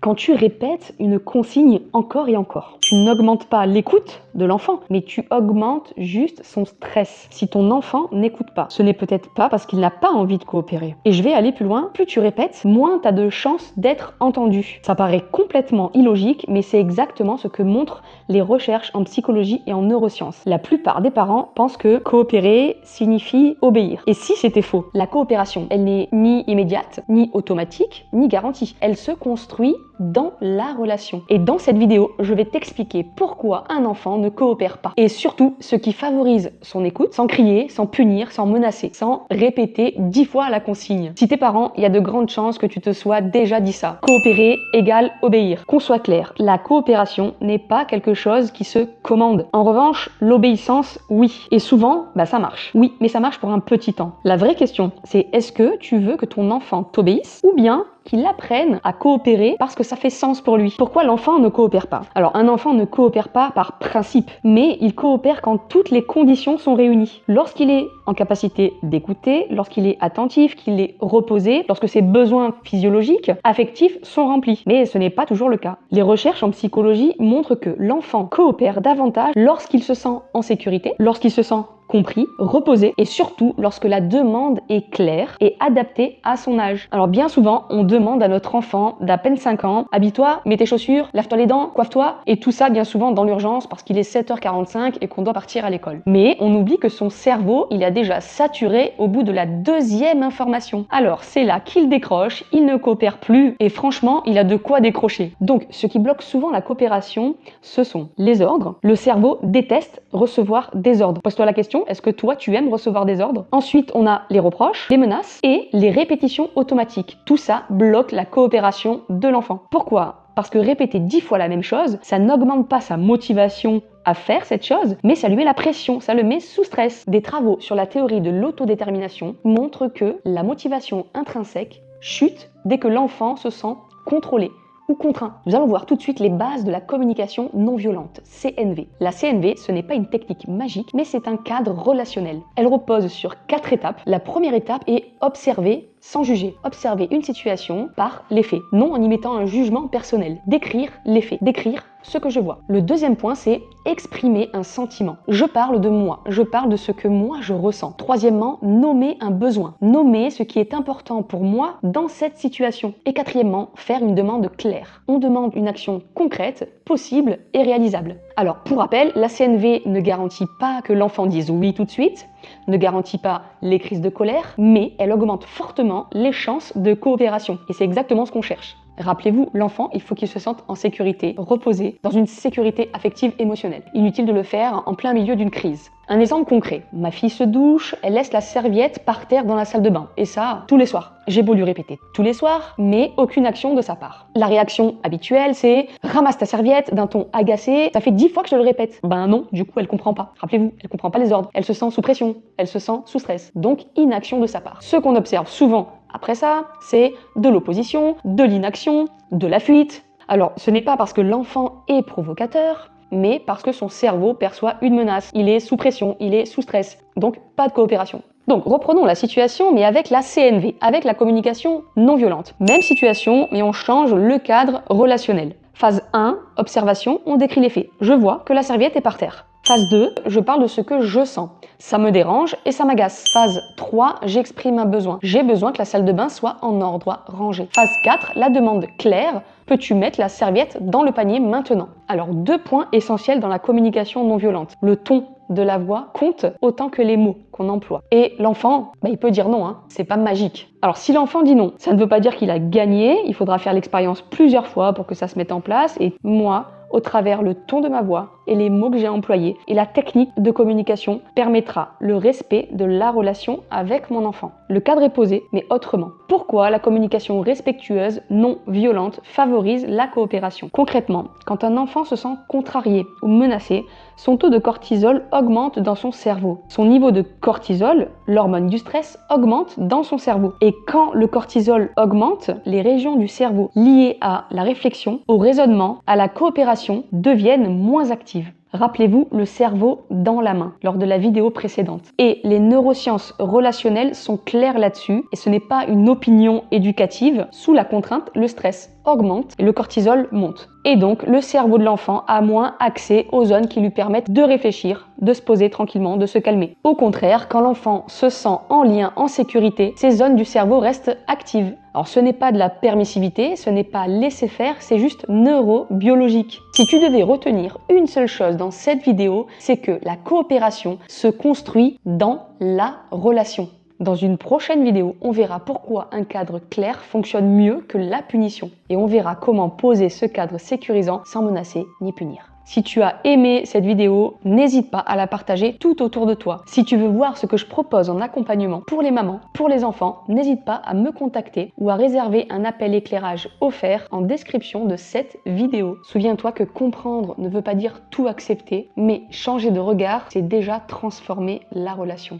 quand tu répètes une consigne encore et encore. Tu n'augmentes pas l'écoute de l'enfant, mais tu augmentes juste son stress. Si ton enfant n'écoute pas, ce n'est peut-être pas parce qu'il n'a pas envie de coopérer. Et je vais aller plus loin, plus tu répètes, moins tu as de chances d'être entendu. Ça paraît complètement illogique, mais c'est exactement ce que montrent les recherches en psychologie et en neurosciences. La plupart des parents pensent que coopérer signifie obéir. Et si c'était faux, la coopération, elle n'est ni immédiate, ni automatique, ni garantie. Elle se construit dans la relation. Et dans cette vidéo, je vais t'expliquer pourquoi un enfant ne coopère pas. Et surtout, ce qui favorise son écoute, sans crier, sans punir, sans menacer, sans répéter 10 fois la consigne. Si t'es parent, il y a de grandes chances que tu te sois déjà dit ça. Coopérer égale obéir. Qu'on soit clair, la coopération n'est pas quelque chose qui se commande. En revanche, l'obéissance, oui. Et souvent, ça marche. Oui, mais ça marche pour un petit temps. La vraie question, c'est est-ce que tu veux que ton enfant t'obéisse ou bien qu'il apprenne à coopérer parce que ça fait sens pour lui. Pourquoi l'enfant ne coopère pas? Alors, un enfant ne coopère pas par principe, mais il coopère quand toutes les conditions sont réunies. Lorsqu'il est en capacité d'écouter, lorsqu'il est attentif, qu'il est reposé, lorsque ses besoins physiologiques, affectifs sont remplis. Mais ce n'est pas toujours le cas. Les recherches en psychologie montrent que l'enfant coopère davantage lorsqu'il se sent en sécurité, lorsqu'il se sent compris, reposé et surtout lorsque la demande est claire et adaptée à son âge. Alors bien souvent, on demande à notre enfant d'à peine 5 ans, habille-toi, mets tes chaussures, lave-toi les dents, coiffe-toi, et tout ça bien souvent dans l'urgence parce qu'il est 7h45 et qu'on doit partir à l'école. Mais on oublie que son cerveau, il a déjà saturé au bout de la deuxième information. Alors c'est là qu'il décroche, il ne coopère plus et franchement, il a de quoi décrocher. Donc ce qui bloque souvent la coopération, ce sont les ordres. Le cerveau déteste recevoir des ordres. Pose-toi la question, est-ce que toi, tu aimes recevoir des ordres? Ensuite, on a les reproches, les menaces et les répétitions automatiques. Tout ça bloque la coopération de l'enfant. Pourquoi? Parce que répéter 10 fois la même chose, ça n'augmente pas sa motivation à faire cette chose, mais ça lui met la pression, ça le met sous stress. Des travaux sur la théorie de l'autodétermination montrent que la motivation intrinsèque chute dès que l'enfant se sent contrôlé ou contraint. Nous allons voir tout de suite les bases de la communication non violente, CNV. La CNV, ce n'est pas une technique magique, mais c'est un cadre relationnel. Elle repose sur 4 étapes. La première étape est observer sans juger. Observer une situation par les faits, non en y mettant un jugement personnel. Décrire les faits, décrire ce que je vois. Le deuxième point, c'est exprimer un sentiment. Je parle de moi, je parle de ce que moi je ressens. Troisièmement, nommer un besoin. Nommer ce qui est important pour moi dans cette situation. Et quatrièmement, faire une demande claire. On demande une action concrète, possible et réalisable. Alors, pour rappel, la CNV ne garantit pas que l'enfant dise oui tout de suite, ne garantit pas les crises de colère, mais elle augmente fortement les chances de coopération. Et c'est exactement ce qu'on cherche. Rappelez-vous, l'enfant, il faut qu'il se sente en sécurité, reposé, dans une sécurité affective émotionnelle. Inutile de le faire en plein milieu d'une crise. Un exemple concret. Ma fille se douche, elle laisse la serviette par terre dans la salle de bain. Et ça, tous les soirs. J'ai beau lui répéter tous les soirs, mais aucune action de sa part. La réaction habituelle, c'est « ramasse ta serviette » d'un ton agacé. Ça fait 10 fois que je le répète. Non, du coup, elle comprend pas. Rappelez-vous, elle comprend pas les ordres. Elle se sent sous pression. Elle se sent sous stress. Donc, inaction de sa part. Ce qu'on observe souvent après ça, c'est de l'opposition, de l'inaction, de la fuite. Alors, ce n'est pas parce que l'enfant est provocateur, mais parce que son cerveau perçoit une menace. Il est sous pression, il est sous stress. Donc, pas de coopération. Donc, reprenons la situation, mais avec la CNV, avec la communication non violente. Même situation, mais on change le cadre relationnel. Phase 1, observation, on décrit les faits. Je vois que la serviette est par terre. Phase 2, je parle de ce que je sens. Ça me dérange et ça m'agace. Phase 3, j'exprime un besoin. J'ai besoin que la salle de bain soit en ordre, rangée. Phase 4, la demande claire. Peux-tu mettre la serviette dans le panier maintenant? Alors, 2 points essentiels dans la communication non violente. Le ton de la voix compte autant que les mots qu'on emploie. Et l'enfant, il peut dire non, c'est pas magique. Alors si l'enfant dit non, ça ne veut pas dire qu'il a gagné, il faudra faire l'expérience plusieurs fois pour que ça se mette en place, et moi, au travers le ton de ma voix et les mots que j'ai employés et la technique de communication permettra le respect de la relation avec mon enfant. Le cadre est posé, mais autrement. Pourquoi la communication respectueuse, non violente, favorise la coopération? Concrètement, quand un enfant se sent contrarié ou menacé, son taux de cortisol augmente dans son cerveau. Son niveau de cortisol, l'hormone du stress, augmente dans son cerveau. Et quand le cortisol augmente, les régions du cerveau liées à la réflexion, au raisonnement, à la coopération deviennent moins actives. Rappelez-vous le cerveau dans la main lors de la vidéo précédente. Et les neurosciences relationnelles sont claires là-dessus et ce n'est pas une opinion éducative. Sous la contrainte, le stress augmente et le cortisol monte. Et donc, le cerveau de l'enfant a moins accès aux zones qui lui permettent de réfléchir, de se poser tranquillement, de se calmer. Au contraire, quand l'enfant se sent en lien, en sécurité, ces zones du cerveau restent actives. Alors ce n'est pas de la permissivité, ce n'est pas laisser faire, c'est juste neurobiologique. Si tu devais retenir une seule chose dans cette vidéo, c'est que la coopération se construit dans la relation. Dans une prochaine vidéo, on verra pourquoi un cadre clair fonctionne mieux que la punition. Et on verra comment poser ce cadre sécurisant sans menacer ni punir. Si tu as aimé cette vidéo, n'hésite pas à la partager tout autour de toi. Si tu veux voir ce que je propose en accompagnement pour les mamans, pour les enfants, n'hésite pas à me contacter ou à réserver un appel éclairage offert en description de cette vidéo. Souviens-toi que comprendre ne veut pas dire tout accepter, mais changer de regard, c'est déjà transformer la relation.